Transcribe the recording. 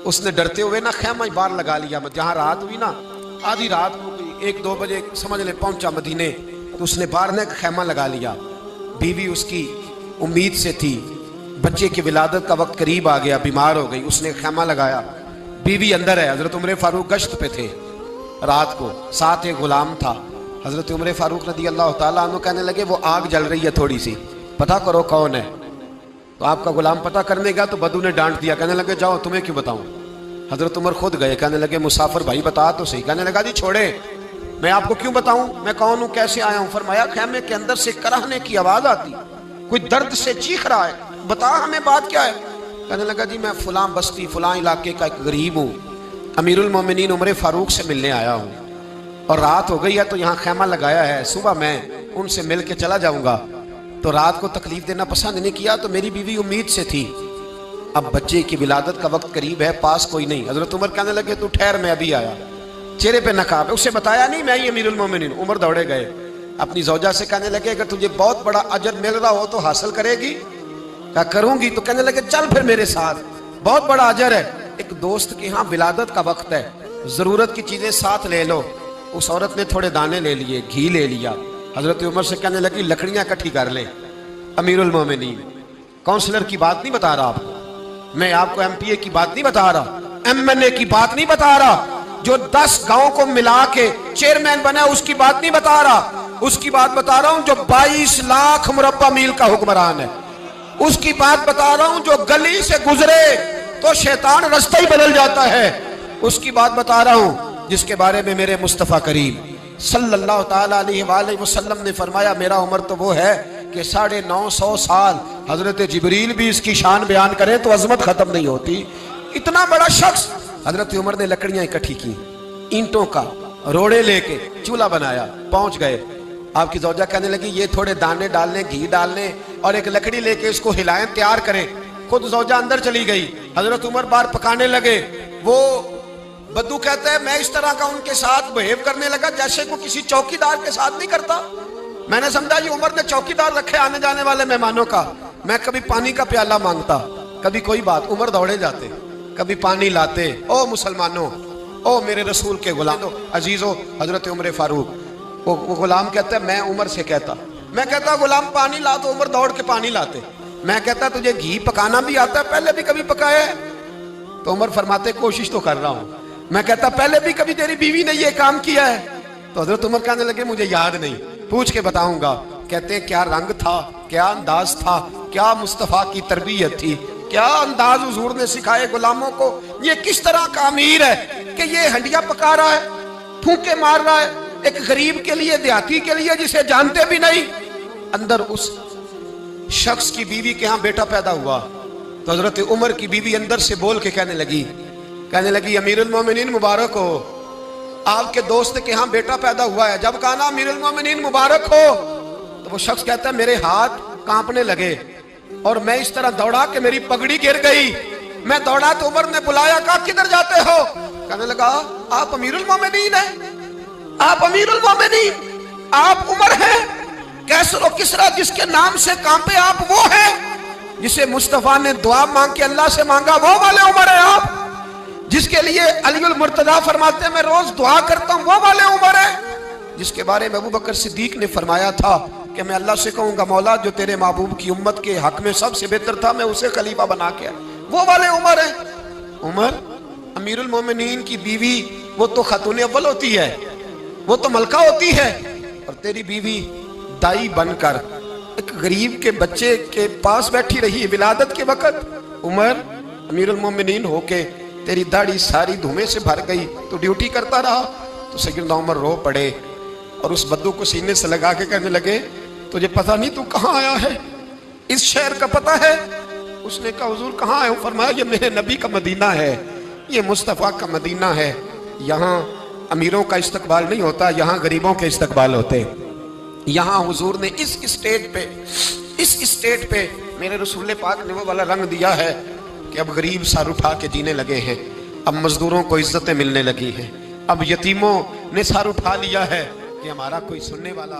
اس نے ڈرتے ہوئے نا خیمہ باہر لگا لیا، جہاں رات ہوئی نا، آدھی رات ہو گئی، 1-2 بجے سمجھ لے پہنچا مدینے، تو اس نے باہر نے خیمہ لگا لیا۔ بیوی اس کی امید سے تھی، بچے کی ولادت کا وقت قریب آ گیا، بیمار ہو گئی، اس نے خیمہ لگایا، بیوی اندر ہے۔ حضرت عمر فاروق گشت پہ تھے رات کو، ساتھ ایک غلام تھا۔ حضرت عمر فاروق رضی اللہ تعالیٰ عنہ کہنے لگے وہ آگ جل رہی ہے تھوڑی سی، پتہ کرو کون ہے۔ تو آپ کا غلام پتہ کرنے گیا تو بدو نے ڈانٹ دیا، کہنے لگے جاؤ تمہیں کیوں بتاؤں۔ حضرت عمر خود گئے، کہنے لگے مسافر بھائی بتا تو صحیح۔ کہنے لگا جی چھوڑے، میں آپ کو کیوں بتاؤں، میں کون ہوں، کیسے آیا ہوں۔ فرمایا خیمے کے اندر سے کراہنے کی آواز آتی، کوئی درد سے چیخ رہا ہے، بتا ہمیں بات کیا ہے۔ کہنے لگا جی میں فلاں بستی فلاں علاقے کا ایک غریب ہوں، امیر المومنین عمر فاروق سے ملنے آیا ہوں، اور رات ہو گئی ہے تو یہاں خیمہ لگایا ہے، صبح میں ان سے مل کے چلا جاؤں گا۔ تو رات کو تکلیف دینا پسند نہیں کیا، تو میری بیوی امید سے تھی، اب بچے کی ولادت کا وقت قریب ہے، پاس کوئی نہیں۔ حضرت عمر کہنے لگے تو ٹھہر میں ابھی آیا، چہرے پہ نقاب ہے، اسے بتایا نہیں میں ہی امیر المومنین۔ عمر دوڑے گئے، اپنی زوجہ سے کہنے لگے اگر تجھے بہت بڑا اجر مل رہا ہو تو حاصل کرے گی؟ کہا کروں گی۔ تو کہنے لگے چل پھر میرے ساتھ، بہت بڑا اجر ہے، ایک دوست کے ہاں ولادت کا وقت ہے، ضرورت کی چیزیں ساتھ لے لو۔ اس عورت نے تھوڑے دانے لے لیے، گھی لے لیا، حضرت عمر سے کہنے لگی لکڑیاں اکٹھی کر لیں۔ امیر المومنین کونسلر کی بات نہیں بتا رہا آپ کو، میں آپ کو ایم پی اے کی بات نہیں بتا رہا، ایم این اے کی بات نہیں بتا رہا، جو 10 گاؤں کو ملا کے چیئرمین بنا اس کی بات نہیں بتا رہا، اس کی بات بتا رہا ہوں جو 22 لاکھ مربع میل کا حکمران ہے، اس کی بات بتا رہا ہوں جو گلی سے گزرے تو شیطان رستہ ہی بدل جاتا ہے، اس کی بات بتا رہا ہوں جس کے بارے میں میرے مصطفیٰ کریم صلی اللہ تعالیٰ علیہ وآلہ وسلم نے فرمایا میرا عمر تو وہ ہے کہ 950 سال حضرت جبریل بھی اس کی شان بیان کریں تو عظمت ختم نہیں ہوتی۔ اتنا بڑا شخص۔ حضرت عمر نے لکڑیاں اکٹھی کی، اینٹوں کا روڑے لے کے چولہا بنایا، پہنچ گئے۔ آپ کی زوجہ کہنے لگی یہ تھوڑے دانے ڈالنے، گھی ڈالنے اور ایک لکڑی لے کے اس کو ہلائیں، تیار کریں۔ خود زوجہ اندر چلی گئی، حضرت عمر باہر پکانے لگے۔ وہ بدو کہتا ہے میں اس طرح کا ان کے ساتھ بہیو کرنے لگا جیسے کو کسی چوکیدار کے ساتھ نہیں کرتا۔ میں نے سمجھا یہ عمر نے چوکیدار رکھے آنے جانے والے مہمانوں کا، میں کبھی پانی کا پیالہ مانگتا، کبھی کوئی بات، عمر دوڑے جاتے، کبھی پانی لاتے۔ او مسلمانوں، او میرے رسول کے غلام عزیزو، حضرت عمر فاروق، وہ غلام کہتا ہے میں عمر سے کہتا، میں کہتا غلام پانی لا تو عمر دوڑ کے پانی لاتے، میں کہتا تجھے گھی پکانا بھی آتا ہے، پہلے بھی کبھی پکایا ہے؟ تو عمر فرماتے کوشش تو کر رہا ہوں۔ میں کہتا پہلے بھی کبھی تیری بیوی نے یہ کام کیا ہے؟ تو حضرت عمر کہنے لگے مجھے یاد نہیں، پوچھ کے بتاؤں گا۔ کہتے ہیں کیا رنگ تھا، کیا انداز تھا، کیا مصطفیٰ کی تربیت تھی، کیا انداز حضور نے سکھائے غلاموں کو، یہ کس طرح کا امیر ہے کہ یہ ہنڈیاں پکا رہا ہے، پھونکے مار رہا ہے، ایک غریب کے لیے، دیہاتی کے لیے جسے جانتے بھی نہیں۔ اندر اس شخص کی بیوی کے ہاں بیٹا پیدا ہوا تو حضرت عمر کی بیوی اندر سے بول کے کہنے لگی امیر المومنین مبارک ہو، آپ کے دوست کے ہاں بیٹا پیدا ہوا ہے۔ جب کہا نا امیر المومنین مبارک ہو تو وہ شخص کہتا ہے میرے ہاتھ کانپنے لگے اور میں اس طرح دوڑا کہ میری پگڑی گر گئی۔ میں دوڑا تو عمر نے بلایا، کہا کدھر جاتے ہو؟ کہنے لگا آپ امیر المومنین ہیں، آپ امیر المومنین، آپ عمر ہیں، کیسر و کسرا جس کے نام سے کانپے آپ وہ ہیں، جسے مصطفیٰ نے دعا مانگ کے اللہ سے مانگا وہ والے عمر ہیں آپ، جس کے لیے علی المرتضیٰ فرماتے ہیں میں روز دعا کرتا ہوں وہ والے عمر ہیں، جس کے بارے میں ابوبکر صدیق نے فرمایا تھا کہ میں اللہ سے کہوں گا مولا جو تیرے محبوب کی امت کے حق میں سب سے بہتر تھا میں اسے خلیفہ بنا کے وہ والے عمر ہیں۔ عمر امیر المومنین کی بیوی وہ تو خاتون اول ہوتی ہے، وہ تو ملکہ ہوتی ہے، اور تیری بیوی دائی بن کر ایک غریب کے بچے کے پاس بیٹھی رہی ولادت کے وقت۔ عمر امیر المومنین ہو کے تیری داڑھی ساری دھومے سے بھر گئی تو ڈیوٹی کرتا رہا۔ تو سیدنا عمر رو پڑے اور اس بدو کو سینے سے لگا کے کہنے لگے تجھے پتہ نہیں تو کہاں آیا ہے، اس شہر کا پتہ ہے؟ اس نے کہا حضور کہاں آئے ہوں؟ فرمایا یہ میرے نبی کا مدینہ ہے، یہ مصطفیٰ کا مدینہ ہے، یہاں امیروں کا استقبال نہیں ہوتا، یہاں غریبوں کے استقبال ہوتے۔ یہاں حضور نے اس اسٹیٹ پہ میرے رسول پاک نے وہ والا رنگ دیا ہے کہ اب غریب سر اٹھا کے جینے لگے ہیں، اب مزدوروں کو عزتیں ملنے لگی ہیں، اب یتیموں نے سر اٹھا لیا ہے کہ ہمارا کوئی سننے والا